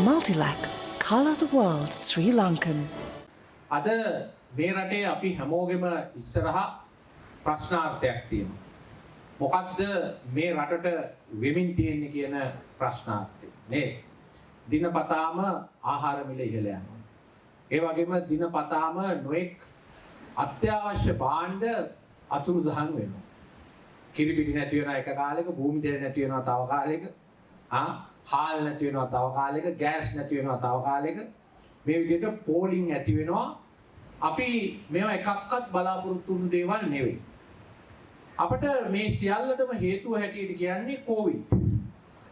Multilac, colour the world Sri Lankan. අද මේ රටේ අපි හැමෝගෙම ඉස්සරහා ප්‍රශ්නාර්ථයක් තියෙනවා. මොකක්ද මේ රටට වෙමින් තියෙන්නේ කියන ප්‍රශ්නාර්ථය. නේද? දිනපතාම ආහාර මිල ඉහළ යනවා. ඒ වගේම දිනපතාම නොඑක් අත්‍යවශ්‍ය භාණ්ඩ අතුරුදහන් වෙනවා. කිරි පිටි නැති වෙනවා එක කාලයක, භූමි තෙල් නැති වෙනවා තව කාලයක, හාල් නැති වෙනවා තව කාලයක, ගෑස් නැති වෙනවා තව කාලයක. මේ විදිහට පෝලිං ඇති වෙනවා. අපි මේවා එකක්වත් බලාපොරොත්තු වුණු දේවල් නෙවෙයි. අපිට මේ සියල්ලටම හේතුව හැටියට කියන්නේ කොවිඩ්.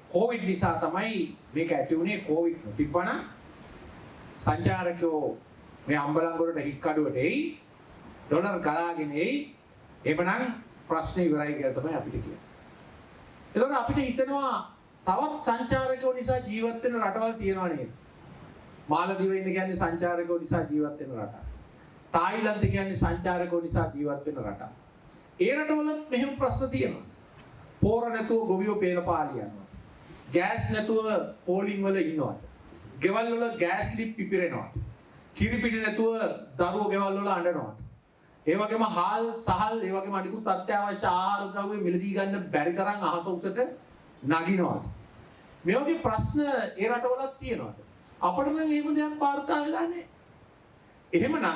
කොවිඩ් නිසා තමයි මේක ඇති වුණේ. කොවිඩ් නොතිබ්බනම් සංචාරකයෝ මේ අම්බලන්ගොඩට හික්කඩුවට එයි, ඩොලර් ගලාගෙන එයි. එබනම් ප්‍රශ්නේ ඉවරයි කියලා තමයි අපිට කියන්නේ. ඒතකොට අපිට හිතනවා තවත් සංචාරකයෝ නිසා ජීවත් වෙන රටවල් තියෙනවා නේද? මාලදීව ඉන්න කියන්නේ සංචාරකයෝ නිසා ජීවත් වෙන රටක්. තායිලන්ත කියන්නේ සංචාරකයෝ නිසා ජීවත් වෙන රටක්. ඒ රටවලත් මෙහෙම ප්‍රශ්න තියෙනවා. පෝර නැතුව ගොවියෝ පේලපාලි යනවා. ගෑස් නැතුව පෝලිං වල ඉන්නවා. ගෙවල් වල ගෑස් ලිප් පිපිරෙනවා. කිරි පිටි නැතුව දරුවෝ ගෙවල් වල අඬනවා. ඒ වගේම හාල් සහල් ඒ වගේම අනිකුත් අත්‍යවශ්‍ය ආහාර ද්‍රව්‍ය මිලදී ගන්න බැරි තරම් අහස උසට නගිනවා. මේ වගේ ප්‍රශ්න ඒ රටවලත් තියෙනවා. අපිට නම් එහෙම දෙයක් වාර්තා වෙලා නැහැ. එහෙමනම්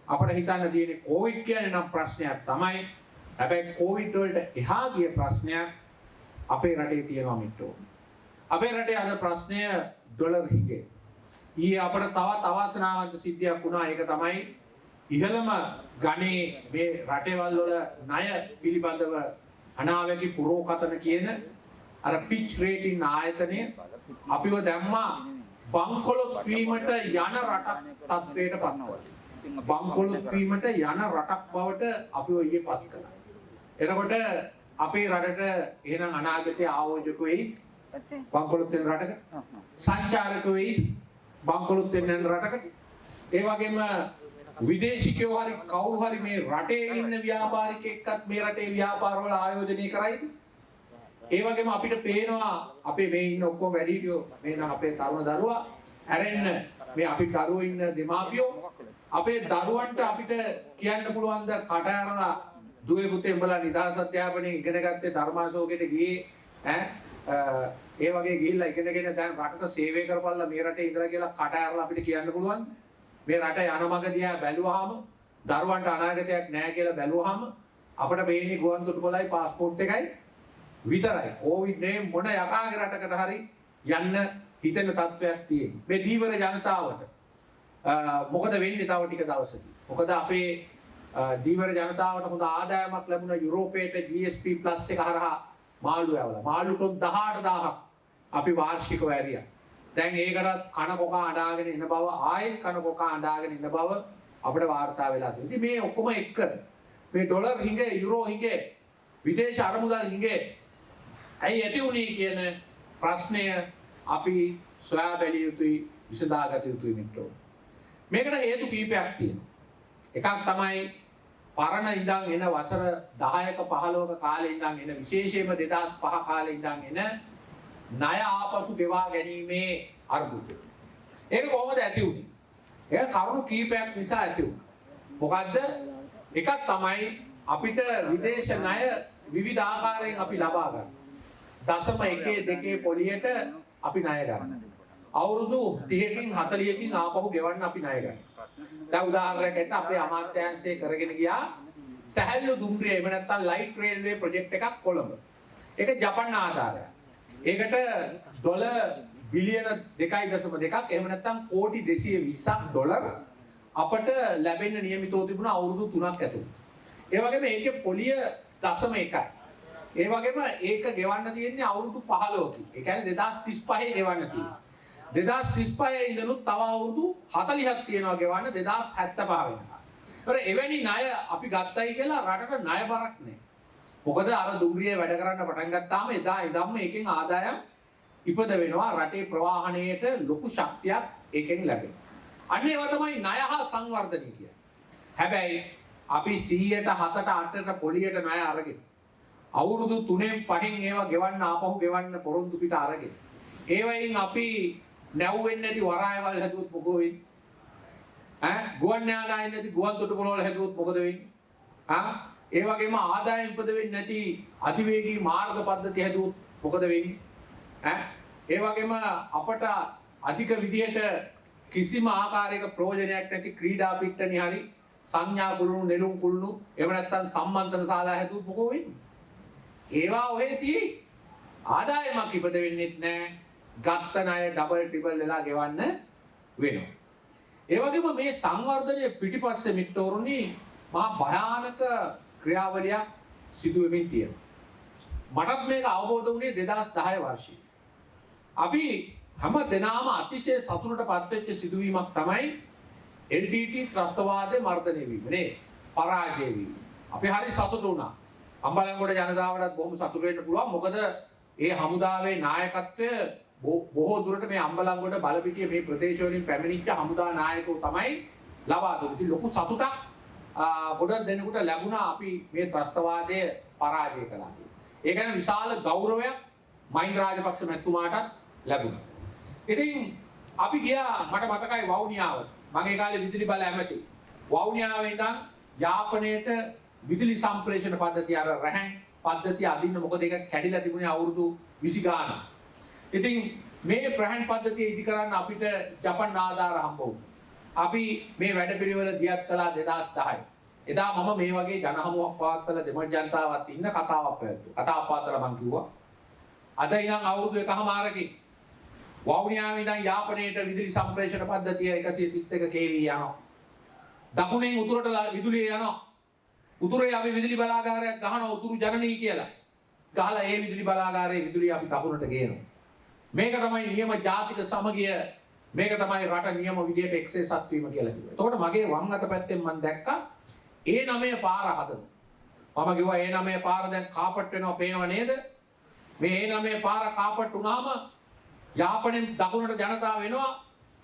අපිට හිතන්න තියෙන්නේ කොවිඩ් කියන්නේ නම් ප්‍රශ්නයක් තමයි. හැබැයි කොවිඩ් වලට එහා ගිය ප්‍රශ්නයක් අපේ රටේ තියෙනවා මිත්‍රෝ. අපේ රටේ අද ප්‍රශ්නය ඩොලර් හිඟේ. ඊයේ අපිට තවත් අවාසනාවන්ත සිද්ධියක් වුණා. ඒක තමයි ඉහළම ගණේ මේ රටේවල් වල ණය පිළිබඳව අනාවැකි පුරෝකතන කියන අර පිච් රේටින් ආයතනය අපිව දැම්මා බංකොලොත් වීමට යන රටක් තත්වයට පත් කරනවා. බංකොලොත් වීමට යන රටක් බවට අපිව ඊයේ පත් කළා. එතකොට අපේ රටට එහෙනම් අනාගතයේ ආයෝජක වෙයි බංකොලොත් වෙන රටකට, සංචාරක වෙයි බංකොලොත් වෙන රටකට. ඒ වගේම විදේශිකයෝ හරි කවුරු හරි මේ රටේ ඉන්න ව්‍යාපාරිකයෙක්වත් මේ රටේ ව්‍යාපාරවල ආයෝජනය කරයිද? ඒ වගේම අපිට පේනවා අපේ මේ ඉන්න ඔක්කොම වැඩිහිටියෝ මේ නම් අපේ තරුණ දරුවා ඇරෙන්න මේ අපි දරුවෝ ඉන්න දෙමාපියෝ අපේ දරුවන්ට අපිට කියන්න පුළුවන් ද කට ඇරලා දුවේ පුතේ උඹලා නිදහස් අධ්‍යාපනයේ ඉගෙන ගත්තේ ධර්මාශෝකයට ගියේ ඒ වගේ ගිහිල්ලා ඉගෙනගෙන දැන් රටට සේවය කරපළා මේ රටේ ඉඳලා කියලා කට ඇරලා අපිට කියන්න පුළුවන්ද? මේ රට යන මඟ දිහා බැලුවාම දරුවන්ට අනාගතයක් නැහැ කියලා බැලුවාම අපිට මේනි ගුවන් තොටුපළයි පාස්පෝර්ට් එකයි විතරයි. කොවිඩ් නේ මොන යකාගේ රටකට හරි යන්න හිතෙන තත්වයක් තියෙනවා. මේ දීවර ජනතාවට මොකද වෙන්නේ තව ටික දවසකින්? මොකද අපේ දීවර ජනතාවට හොඳ ආදායමක් ලැබුණ යුරෝපයට GSP+ එක හරහා මාළු යවලා. මාළු ටොන් 18000ක් අපි වාර්ෂිකව ඇරියා. දැන් ඒකටත් කන කොකා අඬාගෙන ඉන්න බව, ආයෙත් කන කොකා අඬාගෙන ඉන්න බව අපිට වාර්තා වෙලා තියෙනවා. ඉතින් මේ ඔක්කොම එක්ක මේ ඩොලර් හිඟේ, යුරෝ හිඟේ, විදේශ අරමුදල් හිඟේ ඇයි ඇති වුණේ කියන ප්‍රශ්නය අපි සොයා බැලිය යුතුයි, විසඳාගත යුතුයි මිත්‍රෝ. මේකට හේතු කීපයක් තියෙනවා. එකක් තමයි පරණ ඉඳන් එන වසර 10ක 15ක කාලේ ඉඳන් එන විශේෂයෙන්ම 2005 කාලේ ඉඳන් එන ණය ආපසු ගෙවා ගැනීමේ අර්බුදය. ඒක කොහොමද ඇති වුනේ? ඒක කරුණු කීපයක් නිසා ඇති වුණා. මොකද්ද? එකක් තමයි අපිට විදේශ ණය විවිධ ආකාරයෙන් අපි ලබා ගන්න. 0.1 පොලියට අපි ණය ගන්න. අවුරුදු 30කින් 40කින් ආපහු ගෙවන්න අපි ණය ගන්න. දැන් උදාහරණයකට අපේ අමාත්‍යාංශය කරගෙන ගියා සැහැල්ලු දුම්රිය එහෙම නැත්නම් ලයිට් රේල්වේ ප්‍රොජෙක්ට් එකක් කොළඹ. ඒක ජපන් ආධාරයක්. ඒකට ඩොලර් බිලියන 2.2ක් එහෙම නැත්නම් කෝටි 220ක් ඩොලර් අපට ලැබෙන්න නියමිතව තිබුණා අවුරුදු 3ක් ඇතුළත. ඒ වගේම ඒකේ පොලිය 0.1යි. ඒ වගේම ඒක ගෙවන්න තියෙන්නේ අවුරුදු 15කින්. ඒ කියන්නේ 2035 ගෙවන්න තියෙනවා. 2035 ඉඳනුත් තව අවුරුදු 40ක් තියෙනවා ගෙවන්න 2075 වෙනකම්. ඒතර එවැනි ණය අපි ගත්තයි කියලා රටට ණය බරක් නැහැ. මොකද අර දුම්රිය වැඩ කරන්න පටන් ගත්තාම එදා ඉඳන්ම එකෙන් ආදායම් ඉපද වෙනවා. රටේ ප්‍රවාහණයට ලොකු ශක්තියක් එකෙන් ලැබෙනවා. අන්න ඒවා තමයි ණය හා සංවර්ධනය කියන්නේ. හැබැයි අපි 100ට 7ට 8ට පොලියට ණය අරගෙන අවුරුදු 3න් 5න් ඒවා ගෙවන්න ආපහු ගෙවන්න පොරොන්දු පිට අරගෙන ඒ වයින් අපි නැව් වෙන්නේ නැති වරායවල් හැදුවොත් මොකෝ වෙන්නේ? ගුවන් යානා නැති ගුවන් තොටුපළවල් හැදුවොත් මොකද වෙන්නේ? ඒ වගේම ආදායම් ඉපද වෙන්නේ නැති අධිවේගී මාර්ග පද්ධති හැදුවොත් මොකද වෙන්නේ? ඒ වගේම අපට අධික විදියට කිසිම ආකාරයක ප්‍රයෝජනයක් නැති ක්‍රීඩා පිට්ටනි හරි සංඥා කුළුණු නෙළුම් කුළුණු එහෙම නැත්නම් සම්මන්ත්‍රණ ශාලා හැදුවොත් මොකෝ වෙන්නේ? ඒවා ඔහේ තියෙයි. ආදායමක් ඉපද වෙන්නෙත් නැහැ. ගත්ත ණය ඩබල් ට්‍රිපල් වෙලා ගෙවන්න වෙනවා. ඒ වගේම මේ සංවර්ධනයේ පිටිපස්සේ මිත්‍රවරුනි මහා භයානක ක්‍රියාවලියක් සිදු වෙමින් තියෙනවා. මටත් මේක අවබෝධ වුණේ 2010 වර්ෂයේ. අපි හැම දිනම අතිශය සතුටටපත් වෙච්ච සිදුවීමක් තමයි LTT ත්‍රස්තවාදයේ මර්ධනය වීම නේ පරාජය වීම. අපි හරි සතුටු වුණා. අම්බලන්ගොඩ ජනතාවටත් බොහොම සතුටු වෙන්න පුළුවන්. මොකද ඒ හමුදාවේ නායකත්වය බොහෝ දුරට මේ අම්බලන්ගොඩ බලපිටිය මේ ප්‍රදේශ වලින් පැමිණිච්ච හමුදා නායකයෝ තමයි ලබා දුන්නේ. ඉතින් ලොකු සතුටක් ගොඩක් දෙනෙකුට ලැබුණා අපි මේ ත්‍රස්තවාදය පරාජය කළා. ඒ ගැන විශාල ගෞරවයක් මහින්ද රාජපක්ෂ මැතිතුමාටත් ලැබුණා. ඉතින් අපි ගියා මට මතකයි වවුනියාවට. මම ඒ කාලේ විදුලි බල ඇමති. වවුනියාවේ ඉඳන් යාපනයේට විදුලි සම්ප්‍රේෂණ පද්ධතිය අර රැහන් පද්ධතිය අදින්න මොකද ඒක කැඩිලා තිබුණේ අවුරුදු 20 ගානක්. ඉතින් මේ ප්‍රහන් පද්ධතිය ඉදි කරන්න අපිට ජපන් ආධාර හම්බ වුණා. අපි මේ වැඩපිළිවෙල දියත් කළා 2010. එදා මම මේ වගේ ජනහමුවක් පවත්වලා දෙමළ ජනතාවත් ඉන්න කතාවක් පැවැත්තුවා. කතාවක් පවත්වලා මම කිව්වා අද ඉඳන් අවුරුදු එකමාරකින් වවුනියාවේ ඉඳන් යාපනයේට විදුලි සම්ප්‍රේෂණ පද්ධතිය 132 kV යනවා. දකුණෙන් උතුරට විදුලිය යනවා. උතුරේ අපි විදුලි බලාගාරයක් ගහනවා උතුරු ජනනී කියලා. ගහලා ඒ විදුලි බලාගාරයේ විදුලිය අපි දකුණට ගේනවා. මේක තමයි නියම ජාතික සමගිය. මේක තමයි රට නියම විදියට එක්සේසත් වීම කියලා කිව්වා. එතකොට මගේ වම් අත පැත්තෙන් මම දැක්කා A9 පාර හදනවා. මම කිව්වා A9 පාර දැන් කාපට් වෙනවා පේනව නේද? මේ A9 පාර කාපට් වුණාම යාපනයෙන් දකුණට ජනතාව වෙනවා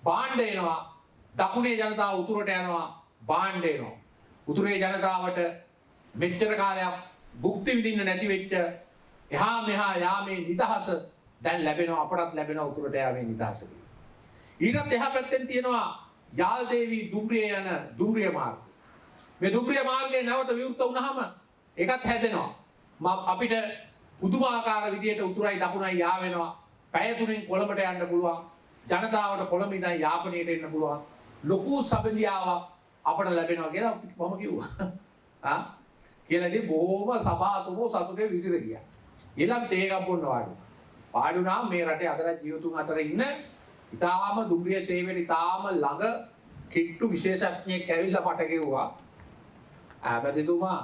බාණ්ඩ එනවා. දකුණේ ජනතාව උතුරට යනවා බාණ්ඩ එනවා. උතුරේ ජනතාවට මෙච්චර කාලයක් භුක්ති විඳින්න නැති වෙච්ච එහා මෙහා යාමේ නිදහස දැන් ලැබෙනවා අපටත් ලැබෙනවා උතුරට යාමේ නිදහස. ඊටත් එහා පැත්තෙන් තියෙනවා යාල්දේවි දුම්රිය යන දුම්රිය මාර්ගය. මේ දුම්රිය මාර්ගයේ නැවත විවෘත වුණාම ඒකත් හැදෙනවා. අපිට පුදුමාකාර විදියට උතුරයි දකුණයි යා වෙනවා. පැය තුනෙන් කොළඹට යන්න පුළුවන්. ජනතාවට කොළඹ ඉඳන් යාපනයට එන්න පුළුවන්. ලොකු සබඳියාවක් අපට ලැබෙනවා කියලා මම කිව්වා. කියලාදී බොහොම සභාතුමෝ සතුටේ විසිර ගියා. ඊළඟ තේ එකක් බොන්න වාඩි වුණා මේ රටේ අතරත් ජීවතුන් අතර ඉන්න ඉතාලම දුම්රිය සේවයට ඉතාලම ළඟ කිට්ටු විශේෂඥයෙක් ඇවිල්ලා මට කිව්වා ආපදිතුමා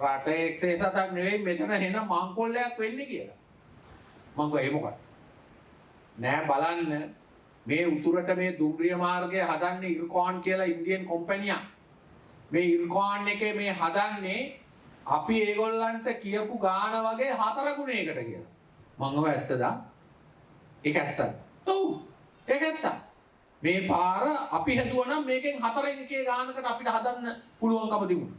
රටේ එක්සේසතක් නෙවෙයි මෙතන වෙන මංකොල්ලයක් වෙන්නේ කියලා. මම කිව්වා ඒ මොකක්ද? නෑ බලන්න මේ උතුරට මේ දුම්රිය මාර්ගය හදන්නේ ඉර්කොන් කියලා ඉන්දියන් කම්පැනියක්. මේ ඉර්කොන් එකේ මේ හදන්නේ අපි ඒගොල්ලන්ට කියපු ගාන වගේ 4 ගුණයකට කියලා. මම ඔය ඇත්තද? ඒක ඇත්තද? ඔව්. ඒක ඇත්ත. මේ පාර අපි හදුවා නම් මේකෙන් 4 එකේ ගානකට අපිට හදන්න පුළුවන්කම තිබුණා.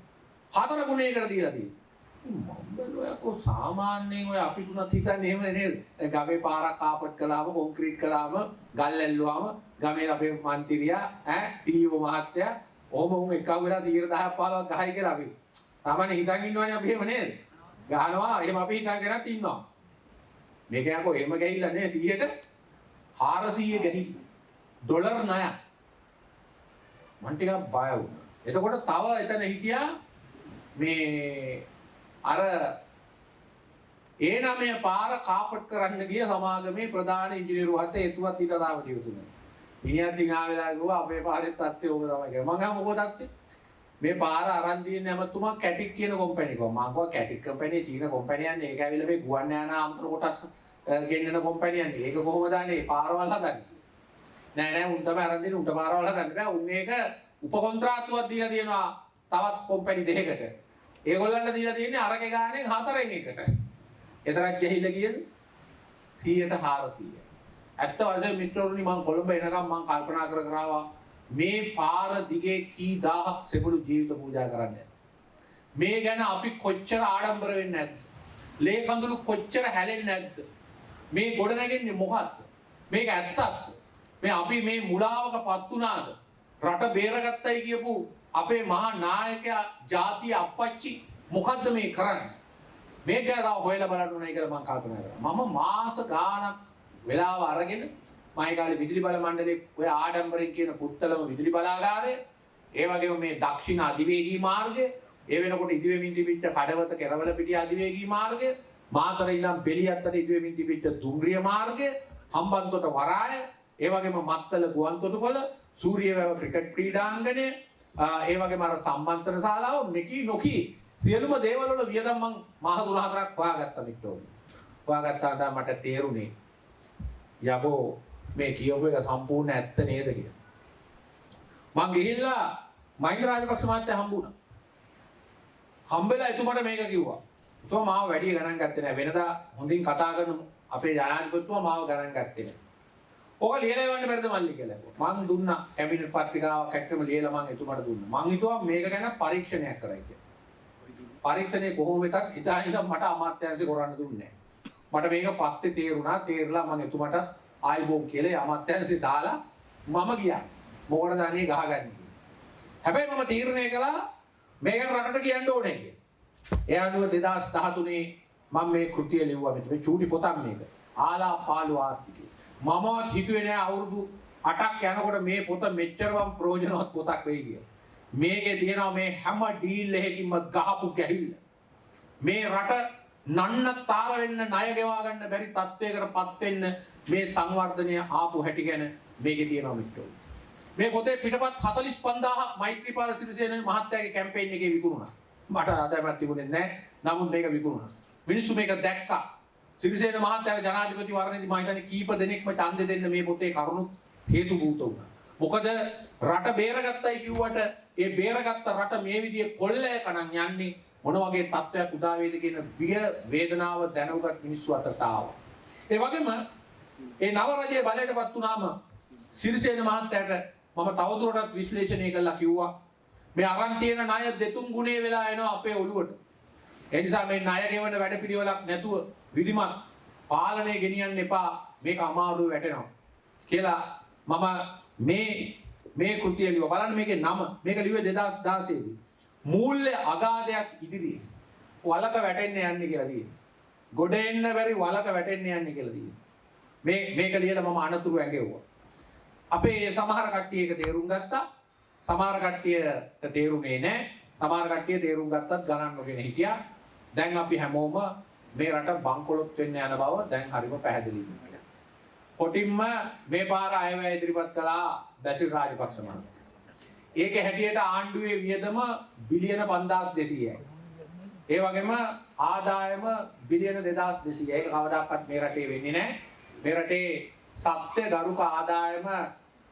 4 ගුණයකට දීලා තියෙනවා. මම බැලුවා සාමාන්‍යයෙන් ඔය අපි තුනත් හිතන්නේ එහෙම නේද? ගමේ පාරක් කාපට් කළාම කොන්ක්‍රීට් කළාම ගල් ඇල්ලුවාම ගමේ අපේ මන්ත්‍රියා ටීఓ මහත්තයා ඔහොම උන් එකව වෙලා 10ක් 15ක් ගහයි කියලා අපි සාමාන්‍ය හිතන් ඉන්නවනේ අපි එහෙම නේද? ගහනවා එහෙම අපි හිතන්ගෙනත් ඉන්නවා. මේක යකෝ එහෙම ගිහිල්ලා නේ 100ට 400 ගිහින් ඩොලර් ණය. මන් ටිකක් බය වුණා. එතකොට තව එතන හිටියා මේ අර A9 පාර කාපට් කරන්න ගිය සමාගමේ ප්‍රධාන ඉංජිනේරු මහත්තයා එතුමත් ඊට තාම ජීවිතුනේ. මිනිහත් දිනා වෙලා ගිහුවා අපේ පාරේ තත්ත්වය ඕක තමයි කියලා. මං අහුව මොකද තත්ත්වය? මේ පාර අරන් දින්නේ හැමතුමා කැටික් කියන කම්පැනි එක. මං කිව්වා කැටික් කම්පැනි චීන කම්පැනියන්නේ ඒක ඇවිල්ලා මේ ගුවන් යානා අම්තර කොටස් ගෙන්නන කම්පැනියන්නේ. ඒක කොහොමද අනේ පාරවල් හදන්නේ? නෑ උන් තමයි අරන් දෙන්නේ උන්ට පාරවල් හදන්න බෑ. උන් මේක උපකොන්ත්‍රාත්තුවක් දීලා තියෙනවා තවත් කම්පැනි දෙකකට. ඒගොල්ලන්ට දීලා තියෙන්නේ අරකේ ගානේ 4න් එකට. එතරම් ගිහිල්ලා කියද 100ට 400. ඇත්ත වශයෙන්ම මිත්‍රවරුනි මම කොළඹ එනකම් මම කල්පනා කර මේ පාර දිගේ කී දහහක් සෙබළු ජීවිත පූජා කරන්නේ. මේ ගැන අපි කොච්චර ආඩම්බර වෙන්නේ නැද්ද? ලේ කඳුළු කොච්චර හැලෙන්නේ නැද්ද? මේ ගොඩ නැගෙන්නේ මොකද්ද? මේක ඇත්තක්ද? මේ අපි මේ මුලාවකපත් වුණාද? රට බේරගත්තයි කියපු අපේ මහා නායකයා ජාතිය අප්පච්චි මොකද්ද මේ කරන්නේ? මේක ගැන හොයලා බලන්න ඕනේ කියලා මම කල්පනා කරා. මම මාස ගාණක් වෙලාව අරගෙන මම කාලේ විදුලි බල මණ්ඩලයේ ඔය ආඩම්බරෙන් කියන පුත්තලම විදුලි බලාගාරය, ඒ වගේම මේ දක්ෂිණ අධිවේගී මාර්ගය, ඒ වෙනකොට ඉදිවෙමින් තිබිච්ච කඩවත කෙරවල පිටිය අධිවේගී මාර්ගය, මාතර ඉඳන් බෙලියත්තට ඉදිවෙමින් තිබිච්ච දුම්රිය මාර්ගය, හම්බන්තොට වරාය, ඒ වගේම මත්තල ගුවන්තොටුපොළ, සූරියවැව ක්‍රිකට් ක්‍රීඩාංගණය, ඒ වගේම අර සම්මන්ත්‍රණ ශාලාව, මෙකී නොකී සියලුම දේවල් වල වියදම් මං මාස 3-4ක් හොයාගත්තා මිට්ටෝ. හොයාගත්තා මට තේරුනේ යකෝ මේ කියපු එක සම්පූර්ණ ඇත්ත නේද කියලා. මං ගිහිල්ලා මහින්ද රාජපක්ෂ මහත්තයා හම්බුණා. හම්බෙලා එතුමාට මේක කිව්වා. එතුමා මාව වැඩි ගණන් ගත්තේ නැහැ. වෙනදා හොඳින් කතා කරන අපේ ජනාධිපතිතුමා මාව ගණන් ගත්තේ නැහැ. ඔක ලියලා එවන්න බැරිද මල්ලි කියලා. මං දුන්නා කැබිනට් පත්‍රිකාවක් හැටම ලියලා මං එතුමාට දුන්නා. මං හිතුවා මේක ගැන පරීක්ෂණයක් කරයි කියලා. පරීක්ෂණය කොහොම වෙතත් ඉදා ඉඳන් මට අමාත්‍යාංශේ කරන්න දුන්නේ නැහැ. මට මේක පස්සේ තේරුණා. තේරලා මං එතුමාට ආයිබෝම් කියලා අමාත්‍යාංශේ දාලා මම ගියා. මොකටද අනේ ගහගන්නේ. හැබැයි මම තීරණය කළා මේක රටට කියන්න ඕනේ කියලා. ඒ අනුව 2013 මම මේ කෘතිය ලිව්වා මේ චූටි පොතක් මේක. ආලා පාළු ආර්ථිකය. මමවත් හිතුවේ නෑ අවුරුදු 8ක් යනකොට මේ පොත මෙච්චරවම් ප්‍රයෝජනවත් පොතක් වෙයි කියලා. මේකේ තියෙනවා මේ හැම ඩීල් එකකින්ම ගහපු ගැහිල්ල. මේ රට නන්නතර වෙන්න ණය ගෙවා ගන්න බැරි තත්වයකටපත් වෙන්න මේ සංවර්ධනය ආපු හැටි ගැන මේකේ තියෙනවා මිත්‍රෝ. මේ පොතේ පිටපත් 45000ක් මෛත්‍රීපාල සිරිසේන මහත්තයාගේ කැම්පේන් එකේ විකුණුණා. මට ආදායමක් තිබුණේ නැහැ. නමුත් මේක විකුණුණා. මිනිස්සු මේක දැක්කා. සිරිසේන මහත්තයාගේ ජනාධිපති වරණේදී මම හිතන්නේ කීප දෙනෙක්ම ඡන්දෙ දෙන්න මේ පොතේ කරුණු හේතු භූත වුණා. මොකද රට බේරගත්තයි කිව්වට ඒ බේරගත්ත රට මේ විදිහේ කොල්ලයකනම් යන්නේ මොන වගේ තත්ත්වයක් උදා වේද කියන බිය වේදනාව දැනුගත් මිනිස්සු අතරට ආවා. ඒ වගේම ඒ නව රජයේ බලයටපත් වුණාම සිරිසේන මහත්තයාට මම තවදුරටත් විශ්ලේෂණය කළා කිව්වා මේ අරන් තියෙන ණය දෙතුන් ගුණේ වෙලා එනවා අපේ ඔළුවට. ඒ නිසා මේ ණය ගෙවන වැඩපිළිවෙලක් නැතුව විධිමත් පාලනය ගෙනියන්න එපා. මේක අමාරුව වැටෙනවා කියලා මම මේ කෘතිය ලියුවා. බලන්න මේකේ නම. මේක ලිව්වේ 2016 දී. මූල්‍ය අගාධයක් ඉදිරියේ වලක වැටෙන්න යන්නේ කියලා තියෙනවා. ගොඩ එන්න බැරි වලක වැටෙන්න යන්නේ කියලා තියෙනවා. මේක ලියලා මම අනතුරු ඇඟෙව්වා. අපේ සමහර කට්ටිය ඒක තේරුම් ගත්තා. සමහර කට්ටියට තේරුනේ නැහැ. සමහර කට්ටිය තේරුම් ගත්තත් ගණන් නොගෙන හිටියා. දැන් අපි හැමෝම මේ රට බංකොලොත් වෙන්න යන බව දැන් හරිම පැහැදිලියි. කොටින්ම මේ පාර අයවැය ඉදිරිපත් කළා බැසිල් රාජපක්ෂ මහත්තයා. ඒක හැටියට ආණ්ඩුවේ වියදම බිලියන 5200යි. ඒ වගේම ආදායම බිලියන 2200යි. ඒක කවදාකවත් මේ රටේ වෙන්නේ නැහැ. මේ රටේ සත්‍ය ගරුක ආදායම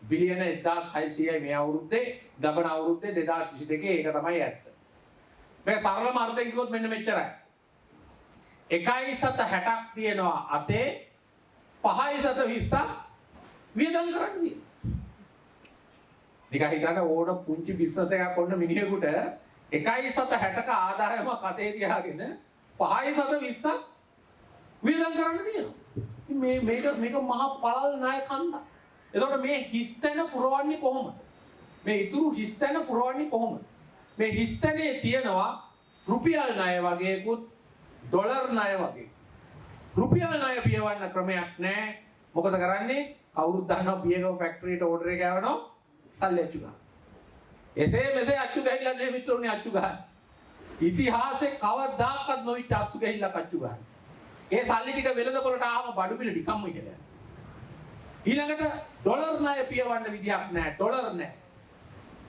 බිලියන 1600යි මේ අවුරුද්දේ. ගබන අවුරුද්දේ 2022 ඒක තමයි ඇත්ත. මේ සරලම අර්ථයෙන් කිව්වොත් මෙන්න මෙච්චරයි. 1.60ක් තියෙනවා අතේ 5.20ක් වියදම් කරන්න තියෙනවා. නිකන් හිතන්න ඕන පුංචි බිස්නස් එකක් ඔන්න මිනිහෙකුට 1.60ක ආදායමක් අතේ තියාගෙන 5.20ක් වියදම් කරන්න තියෙනවා. මේක මහා පළල් ණය කන්දක්. එතකොට මේ හිස්තැන පුරවන්නේ කොහොමද? මේ ඉතුරු හිස්තැන පුරවන්නේ කොහොමද? මේ හිස්තැනේ තියෙනවා රුපියල් ණය වගේකුත් ඩොලර් ණය වගේ. රුපියල් ණය පියවන්න ක්‍රමයක් නැහැ. මොකද කරන්නේ? කවුරුත් දන්නවා බියගම ෆැක්ටරියට ඕඩර් එක යවනවා සල්ලි අච්චු ගන්න. එසේ මෙසේ අච්චු ගහිලා නේ මිත්‍රෝනේ අච්චු ගන්න. ඉතිහාසයේ කවදාකවත් නොවිච්ච අච්චු ගහිලා අච්චු ගන්න. ඒ සල්ලි ටික වෙළඳපොළට ආවම බඩු බිල නිකම්ම ඉහළයි. ඊළඟට ඩොලර් ණය පියවන්න විදියක් නැහැ. ඩොලර් නැහැ.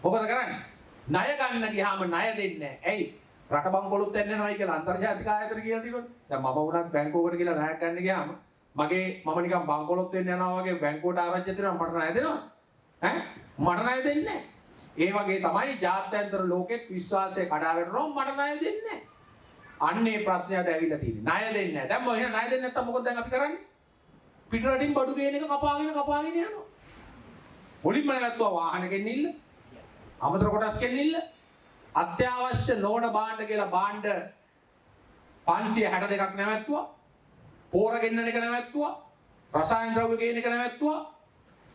මොකද කරන්නේ? ණය ගන්න ගියාම ණය දෙන්නේ නැහැ. ඇයි? රට බංකොලොත් වෙන්න යනවායි කියලා අන්තර්ජාතික ආයතන කියලා තියෙනවා. දැන් මම වුණත් බැංකුවකට කියලා ණයක් ගන්න ගියාම මම නිකන් බංකොලොත් වෙන්න යනවා වගේ බැංකුවට ආරංචි දෙනවා මට ණය දෙනවා. ඈ මට ණය දෙන්නේ නැහැ. ඒ වගේ තමයි ජාත්‍යන්තර ලෝකෙත් විශ්වාසය කඩා වැටෙනවා මට ණය දෙන්නේ නැහැ. අන්නේ ප්‍රශ්නයද ඇවිල්ලා තියෙන්නේ. ණය දෙන්නේ නැහැ. දැන් මොකද ණය දෙන්නේ නැත්තම් මොකද දැන් අපි කරන්නේ? පිටරටින් බඩු ගේන එක කපාගෙන යනවා. මුලින්ම නැවතුවා වාහන ගෙන්නිල්ල. අමතර කොටස් ගෙන්නිල්ල. අත්‍යවශ්‍ය නොවන භාණ්ඩ කියලා භාණ්ඩ 562ක් නැවැත්තුවා. පෝර ගෙන්නන එක නැවැත්තුවා. රසායන ද්‍රව්‍ය ගේන එක නැවැත්තුවා.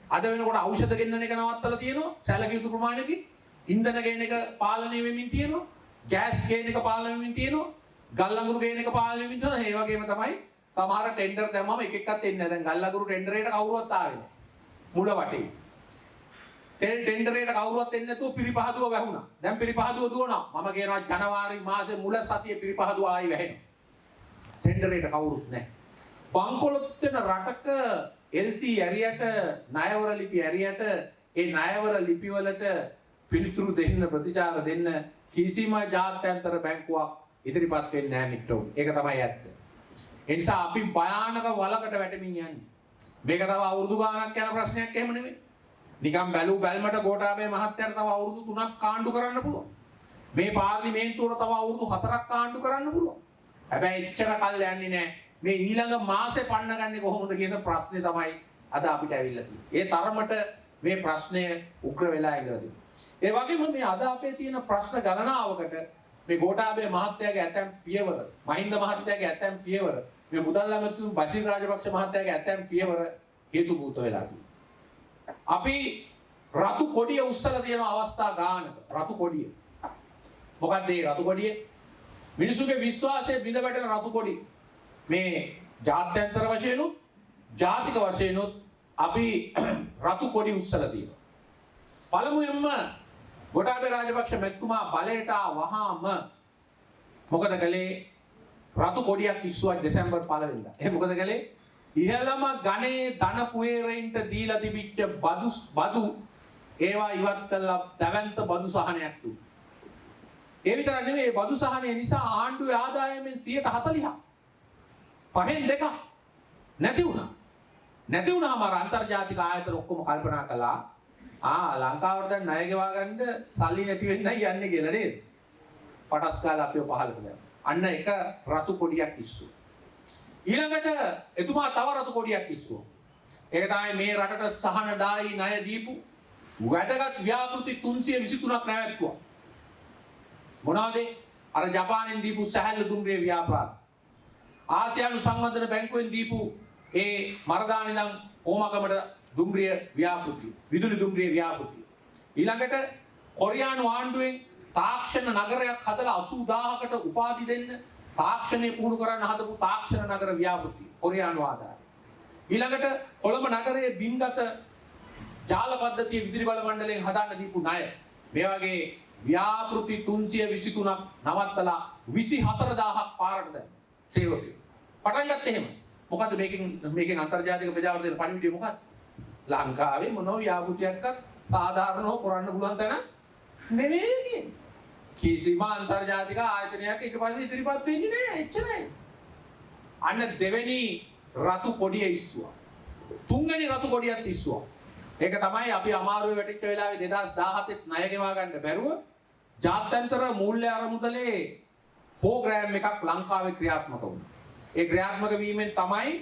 අද වෙනකොට ඖෂධ ගෙන්නන එක නවත්තලා තියෙනවා සැලකිය යුතු ප්‍රමාණයකින්. ඉන්ධන ගේන එක පාලනය වෙමින් තියෙනවා. ගෑස් ගේන එක පාලනය වෙමින් තියෙනවා. ගල් අඟුරු ගේන එක පාලනය වෙමින් තියෙනවා. ඒ වගේම තමයි සමහර ටෙන්ඩර් දැම්මම එක එකක්වත් එන්නේ නැහැ. දැන් ගල් අඟුරු ටෙන්ඩරේට කවුරුවත් ආවේ නැහැ. මුල වටේ. තෙල් ටෙන්ඩරේට කවුරුවත් එන්නේ නැතුව පිරිපහදුව වැහුණා. දැන් පිරිපහදුව දුවනවා. මම කියනවා ජනවාරි මාසේ මුල සතියේ පිරිපහදුව ආයි වැහෙනවා. ටෙන්ඩරේට කවුරුත් නැහැ. බංකොලොත් වෙන රටක LC ඇරියට ණයවර ලිපි ඇරියට ඒ ණයවර ලිපි වලට පිළිතුරු දෙන්න ප්‍රතිචාර දෙන්න කිසිම ජාත්‍යන්තර බැංකුවක් ඉදිරිපත් වෙන්නේ නැහැ මිත්‍රෝ. ඒක තමයි ඇත්ත. ඒ නිසා අපි භයානක වලකට වැටෙමින් යන්නේ. මේක තව අවුරුදු ගාණක් යන ප්‍රශ්නයක් එහෙම නෙමෙයි. නිකම් බැලුමට ගෝඨාභය මහත්තයාට තව අවුරුදු 3ක් කාණ්ඩු කරන්න පුළුවන්. මේ පාර්ලිමේන්තුවර තව අවුරුදු 4ක් කාණ්ඩු කරන්න පුළුවන්. හැබැයි එච්චර කල් යන්නේ නැහැ. මේ ඊළඟ මාසේ පන්නගන්නේ කොහොමද කියන ප්‍රශ්නේ තමයි අද අපිට ඇවිල්ලා තියෙන්නේ. ඒ තරමට මේ ප්‍රශ්නය උග්‍ර වෙලා ඉඳලා තියෙනවා. ඒ වගේම මේ අද අපේ තියෙන ප්‍රශ්න ගණනාවකට මේ ගෝඨාභය මහත්තයාගේ ඇතැම් පියවර, මහින්ද මහත්තයාගේ ඇතැම් පියවර, මේ මුදල් ඇමතිතුමා බසිල් රාජපක්ෂ මහත්තයාගේ ඇතැම් පියවර හේතුභූත වෙලා තියෙනවා. අපි රතු කොඩිය උස්සලා තියෙන අවස්ථා ගානක රතු කොඩිය. මොකක්ද මේ රතු කොඩිය? මිනිසුගේ විශ්වාසය බිඳ වැටෙන රතු කොඩිය. මේ ජාත්‍යන්තර වශයෙන් උත් ජාතික වශයෙන් උත් අපි රතු කොඩි උස්සලා තියෙනවා. පළමුවෙන්ම ගෝඨාභය රාජපක්ෂ මැතිතුමා බලයට වහාම මොකද කළේ? රතු කොඩියක් ඉස්සුවා දෙසැම්බර් 1 වෙනිදා. ඒ මොකද කළේ? ඉහළම ගණේ ධන කුවේරයින්ට දීලා තිබිච්ච බදු ඒවා ඉවත් කළා දැවැන්ත බදු සහනයක් දුන්නා. ඒ විතර නෙමෙයි බදු සහනය නිසා ආණ්ඩුවේ ආදායමෙන් 40%ක් පහෙන් දෙකක් නැති වුණා. නැති වුණාම අර අන්තර්ජාතික ආයතන ඔක්කොම කල්පනා කළා ලංකාවට දැන් ණය ගෙවා ගන්න සල්ලි නැති වෙන්නයි යන්නේ කියලා නේද? පටස් කාලා අපිව පහලට දැම්මා. අන්න එක රතු කොඩියක් ඉස්සුවා. ඊළඟට එතුමා තව රතු කොඩියක් ඉස්සුවා. ඒක තමයි මේ රටට සහන දායි ණය දීපු වැදගත් ව්‍යාපෘති 323ක් නැවැත්තුවා. මොනවද? අර ජපානයෙන් දීපු සැහැල්ලු දුම්රිය ව්‍යාපාර. ආසියානු සංවර්ධන බැංකුවෙන් දීපු ඒ මරදාන ඉඳන් හෝමගමට දුම්රිය ව්‍යාපෘති, විදුලි දුම්රිය ව්‍යාපෘති. ඊළඟට කොරියානු ආණ්ඩුවෙන් තාක්ෂණ නගරයක් හදලා 80000කට උපාධි දෙන්න තාක්ෂණය පුහුණු කරන්න හදපු තාක්ෂණ නගර ව්‍යාපෘති කොරියානු ආධාරය. ඊළඟට කොළඹ නගරයේ බිම්ගත ජාල පද්ධතිය විදුලි බල මණ්ඩලයෙන් හදන්න දීපු ණය. මේ වගේ ව්‍යාපෘති 323ක් නවත්තලා 24000ක් පාරට දැම්මා. සේවකයෝ. පටන් ගත්තේ එහෙම. මොකද්ද මේකෙන් අන්තර්ජාතික ප්‍රජාවට දෙන පණිවිඩය මොකක්ද? ලංකාවේ මොනෝ ව්‍යාපෘතියක්වත් සාධාරණව කරන්න පුළුවන් තැන නෙවෙයි කියන්නේ. කිසිම අන්තර්ජාතික ආයතනයක් ඊට පස්සේ ඉදිරිපත් වෙන්නේ නැහැ. එච්චරයි. අන්න දෙවෙනි රතු කොඩිය ඉස්සුවා. තුන්වෙනි රතු කොඩියත් ඉස්සුවා. ඒක තමයි අපි අමාරුවේ වැටිච්ච වෙලාවේ 2017 ණය ගෙවා ගන්න බැරුව ජාත්‍යන්තර මූල්‍ය අරමුදලේ ප්‍රෝග්‍රෑම් එකක් ලංකාවේ ක්‍රියාත්මක වුණා. ඒ ක්‍රියාත්මක වීමෙන් තමයි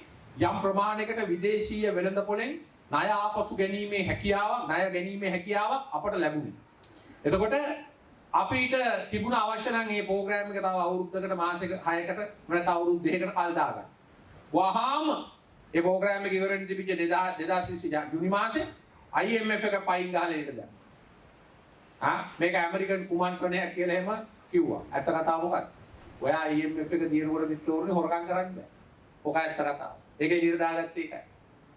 යම් ප්‍රමාණයකට විදේශීය වෙළඳපොළෙන් ණය ආපසු ගැනීමේ හැකියාවක් අපට ලැබුණේ. එතකොට අපිට තිබුණ අවශ්‍ය නම් මේ ප්‍රෝග්‍රෑම් එක තව අවුරුද්දකට මාසෙක 6කට නැත්නම් අවුරුදු 2කට කල් දාගන්න. වහාම ඒ ප්‍රෝග්‍රෑම් එක ඉවර වෙන්න තිබිච්ච 2020 ජුනි මාසේ IMF එක පයින් ගහලා එකට දැම්මා. මේක ඇමරිකන් කුමන්ත්‍රණයක් කියලා එහෙම කිව්වා. ඇත්ත කතාව මොකක්ද? ඔයා IMF එක දිනනකොට මිත්‍රෝරනේ හොරකම් කරන්න බෑ. ඔක ඇත්ත කතාව. ඒක එළියට දාගත්තේ ඒකයි.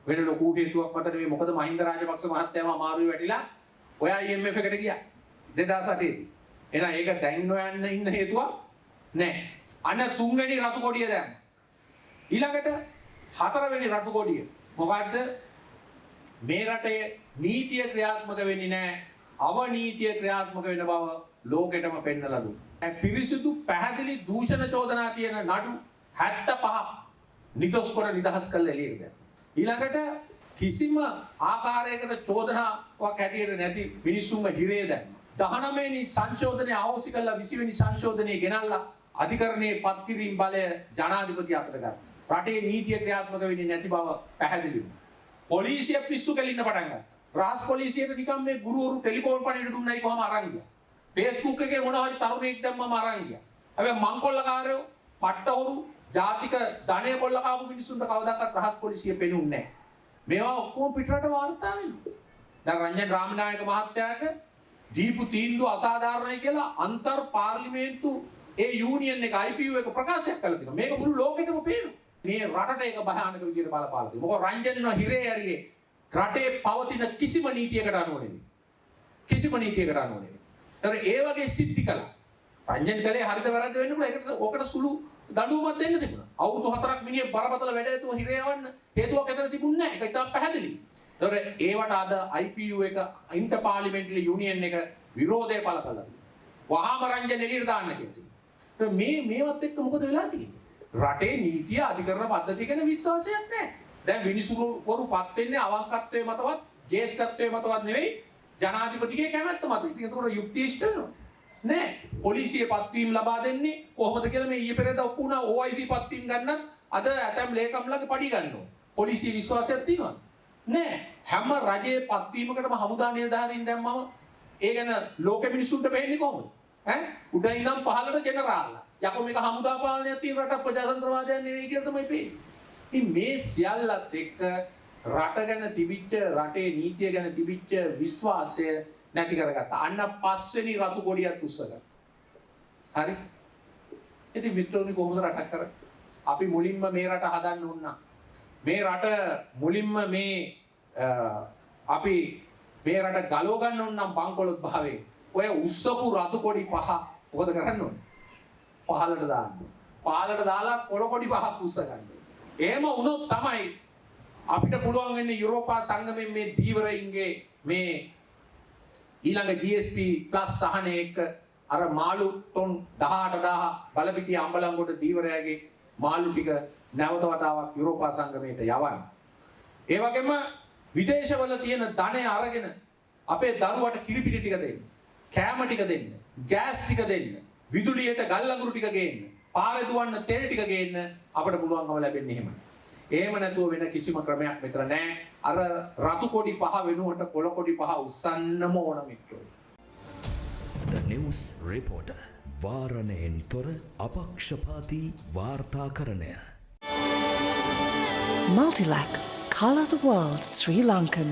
වෙන ලොකු හේතුවක් මත නෙවෙයි. මොකද මහින්ද රාජපක්ෂ මහත්තයාම අමාරුවේ වැටිලා ඔයා IMF එකට ගියා 2008 දී. එහෙනම් ඒක දැන් නොයන්න ඉන්න හේතුවක් නැහැ. අන්න තුන්වෙනි රතු කොඩිය දැම්මා. ඊළඟට හතරවෙනි රතු කොඩිය මොකද්ද? මේ රටේ නීතිය ක්‍රියාත්මක වෙන්නේ නැහැ. අවනීතිය ක්‍රියාත්මක වෙන බව ලෝකෙටම පෙන්නලා දුන්නා. පිරිසිදු පැහැදිලි දූෂණ චෝදනා තියෙන නඩු 75ක් නිදොස් කොට නිදහස් කළ එළියට දැම්මා. ඊළඟට කිසිම ආකාරයකට චෝදනාවක් ඇටියට නැති මිනිස්සුන්ව හිරේ දැම්මා. 19 වෙනි සංශෝධනය අවශ්‍ය කළා 20 වෙනි සංශෝධනය ගෙනල්ලා අධිකරණයේ පත් කිරීම බලය ජනාධිපති අතට ගත්තා. රටේ නීතිය ක්‍රියාත්මක වෙන්නේ නැති බව පැහැදිලි වුණා. පොලිසිය පිස්සු කෙලින්න පටන් ගත්තා. රාජ් පොලිසියට නිකම් මේ ගුරුවරු ටෙලිෆෝන් පණිවිඩ දුන්නයි කොහම අරන් ගියා. Facebook එකේ මොනවා හරි තරුණයෙක් දැම්මම අරන් ගියා. හැබැයි මංකොල්ලකාරයෝ, පට්ටහොරු, ජාතික ධනය කොල්ල කාපු මිනිස්සුන්ට කවදාකවත් රහස් පොලිසිය පෙනුන්නේ නැහැ. මේවා ඔක්කොම පිටරට වාර්තා වෙනවා. දැන් රංජන් රාමනායක මහත්තයාට දීපු තීන්දුව අසාධාරණයි කියලා අන්තර් පාර්ලිමේන්තු ඒ යූනියන් එක IPU එක ප්‍රකාශයක් කළා තියෙනවා. මේක මුළු ලෝකෙටම පේනවා. මේ රටට ඒක භයානක විදියට බලපාලා තියෙනවා. මොකද රංජන්ව හිරේ ඇරියේ රටේ පවතින කිසිම නීතියකට අනුව නෙවෙයි. කිසිම නීතියකට අනුව නෙවෙයි. ඒ වගේ සිද්ධි කළා. රංජන් කලේ හරිද වැරද්ද වෙන්න පුළුවන්. ඒකට ඕකට සුළු දඬුවමක් දෙන්න තිබුණා. අවුරුදු 4ක් මිනිහ බරපතල වැඩ ඇතුව හිරේ යවන්න හේතුවක් ඇතර තිබුණේ නැහැ. ඒක ඉතාම පැහැදිලි. ඒවට අද IPU එක ඉන්ටර් පාර්ලිමේන්ටරි යූනියන් එක විරෝධය පළ කළා. වහාම රංජන් එළියට දාන්න කියලා. මේවත් එක්ක මොකද වෙලා තියෙන්නේ? රටේ නීතිය අධිකරණ පද්ධතිය ගැන විශ්වාසයක් නැහැ. දැන් විනිසුරුවරු පත් වෙන්නේ අවංකත්වයේ මතවත්, ජ්‍යෙෂ්ඨත්වයේ මතවත් නෙවෙයි ජනාධිපතිගේ කැමැත්ත මත. ඉතින් ඒකට යුක්තිය ඉෂ්ට වෙනවා. නෑ. පොලිසිය පත්වීම් ලබා දෙන්නේ කොහොමද කියලා මේ ඊයේ පෙරේදා ඔප්පු වුණා OIC පත්වීම් ගන්නත් අද ඇතම් ලේකම්ලගේ පඩි ගන්නවා. පොලිසිය විශ්වාසයක් තියනවද? නෑ. හැම රජයේ පත්වීමකටම හමුදා නිලධාරීන් දැම්මම ඒ ගැන ලෝකෙ මිනිසුන්ට වෙන්නේ කොහොමද? උඩ ඉඳන් පහළට ජෙනරාල්ලා. යකෝ මේක හමුදා පාලනයක් තියෙන රටක් ප්‍රජාතන්ත්‍රවාදයක් නෙවෙයි කියලා තමයි පේන්නේ. ඉතින් මේ සියල්ලත් එක්ක රට ගැන තිබිච්ච රටේ නීතිය ගැන තිබිච්ච විශ්වාසය නැති කරගත්තා. අන්න පස්වෙනි රතු කොඩියත් උස්සගත්තා. හරි? ඉතින් මිත්‍රෝනි කොහොමද රටක් කරන්නේ? අපි මුලින්ම මේ රට හදන්න උන්නා. මේ රට මුලින්ම අපි මේ රට ගලව ගන්න උන්නම් බංකොලොත් භාවයෙන්. ඔය උස්සපු රතු කොඩි පහ මොකද කරන්න ඕනේ? පහළට දාන්න. පහළට දාලා කොළ කොඩි පහක් උස්ස ගන්න. එහෙම වුණොත් තමයි අපිට පුළුවන් වෙන්නේ යුරෝපා සංගමයෙන් මේ දීවරයින්ගේ මේ ඊළඟ GSP+ සහනය එක්ක අර මාළු ටොන් 18000 බලපිටිය අම්බලන්ගොඩ දීවරයාගේ මාළු ටික නැවත වතාවක් යුරෝපා සංගමයට යවන්න. ඒ වගේම විදේශවල තියෙන ධනය අරගෙන අපේ දරුවට කිරිපිටි ටික දෙන්න, කෑම ටික දෙන්න, ගෑස් ටික දෙන්න, විදුලියට ගල් අඟුරු ටික ගේන්න, පාරේ දුවන්න තෙල් ටික ගේන්න අපිට පුළුවන්කම ලැබෙන්නේ එහෙමයි. එහෙම නැතුව වෙන කිසිම ක්‍රමයක් මෙතන නැහැ. අර රතු කොඩි පහ වෙනුවට කොළ කොඩි පහ උස්සන්නම ඕන මිත්‍රෝ. The News Reporter වාරණයෙන් තොර අපක්ෂපාතී වාර්තාකරණය. Multilac, Colour the World Sri Lankan.